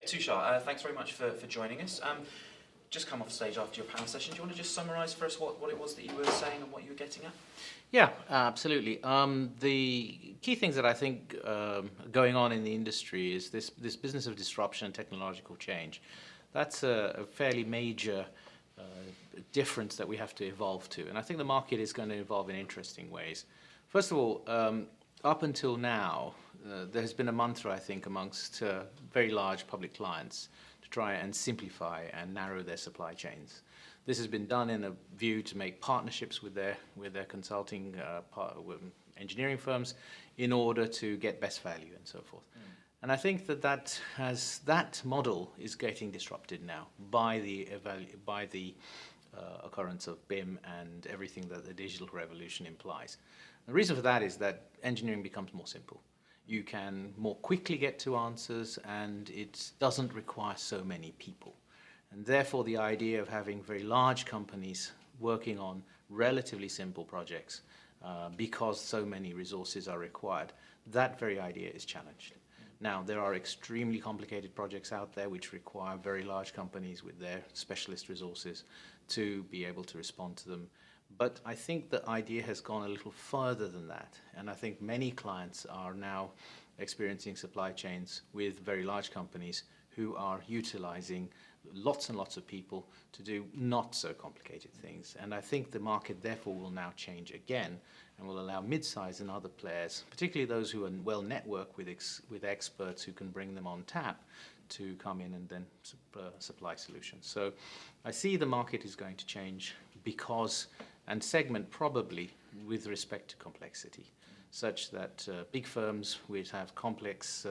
Tushar, thanks very much for joining us. Just come off stage after your panel session. Do you want to just summarise for us what it was that you were saying and what you were getting at? Yeah, absolutely. The key things that I think going on in the industry is this business of disruption and technological change. That's a fairly major difference that we have to evolve to. And I think the market is going to evolve in interesting ways. First of all, up until now, there has been a mantra, I think, amongst very large public clients to try and simplify and narrow their supply chains. This has been done in a view to make partnerships with their consulting engineering firms in order to get best value and so forth. And I think that model is getting disrupted now by the occurrence of BIM and everything that the digital revolution implies. The reason for that is that engineering becomes more simple. You can more quickly get to answers, and it doesn't require so many people. And therefore, the idea of having very large companies working on relatively simple projects because so many resources are required, that very idea is challenged. Now, there are extremely complicated projects out there which require very large companies with their specialist resources to be able to respond to them. But I think the idea has gone a little further than that. And I think many clients are now experiencing supply chains with very large companies who are utilizing lots and lots of people to do not so complicated things. And I think the market therefore will now change again and will allow mid-size and other players, particularly those who are well networked with experts who can bring them on tap, to come in and then supply solutions. So I see the market is going to change because, and segment probably with respect to complexity, such that big firms which have complex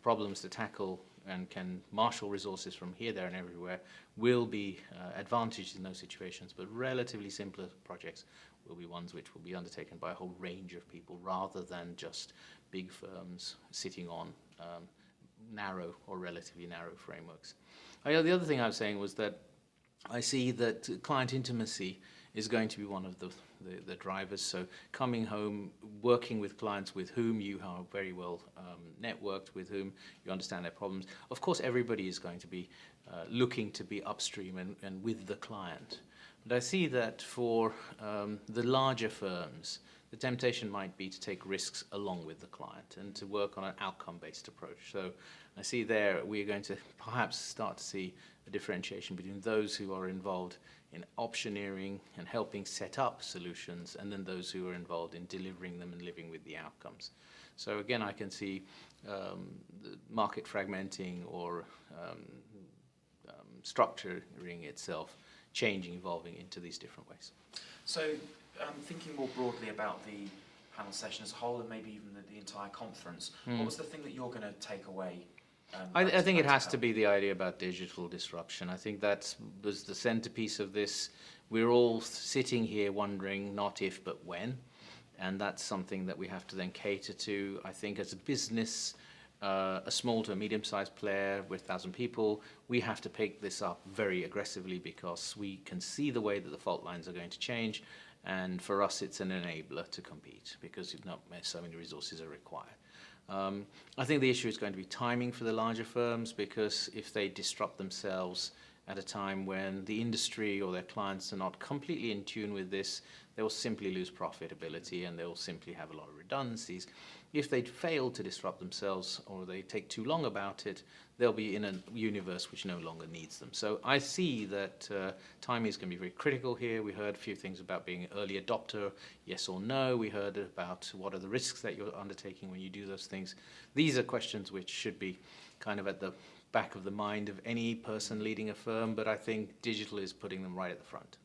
problems to tackle and can marshal resources from here, there, and everywhere will be advantaged in those situations, but relatively simpler projects will be ones which will be undertaken by a whole range of people rather than just big firms sitting on narrow or relatively narrow frameworks. The other thing I was saying was that I see that client intimacy is going to be one of the drivers. So coming home, working with clients with whom you are very well networked, with whom you understand their problems. Of course, everybody is going to be looking to be upstream and with the client. But I see that for the larger firms, the temptation might be to take risks along with the client and to work on an outcome-based approach. So I see there we're going to perhaps start to see a differentiation between those who are involved in optioneering and helping set up solutions, and then those who are involved in delivering them and living with the outcomes. So again, I can see the market fragmenting or structuring itself changing, evolving into these different ways. So thinking more broadly about the panel session as a whole and maybe even the entire conference, what was the thing that you're going to take away? I think it has to be the idea about digital disruption. I think that was the centerpiece of this. We're all sitting here wondering not if but when, and that's something that we have to then cater to. I think as a business, a small to a medium-sized player with 1,000 people, we have to pick this up very aggressively because we can see the way that the fault lines are going to change, and for us it's an enabler to compete because not so many resources are required. I think the issue is going to be timing for the larger firms, because if they disrupt themselves at a time when the industry or their clients are not completely in tune with this, they will simply lose profitability and they will simply have a lot of redundancies. If they fail to disrupt themselves or they take too long about it, they'll be in a universe which no longer needs them. So I see that timing is going to be very critical here. We heard a few things about being an early adopter, yes or no. We heard about what are the risks that you're undertaking when you do those things. These are questions which should be kind of at the back of the mind of any person leading a firm, but I think digital is putting them right at the front.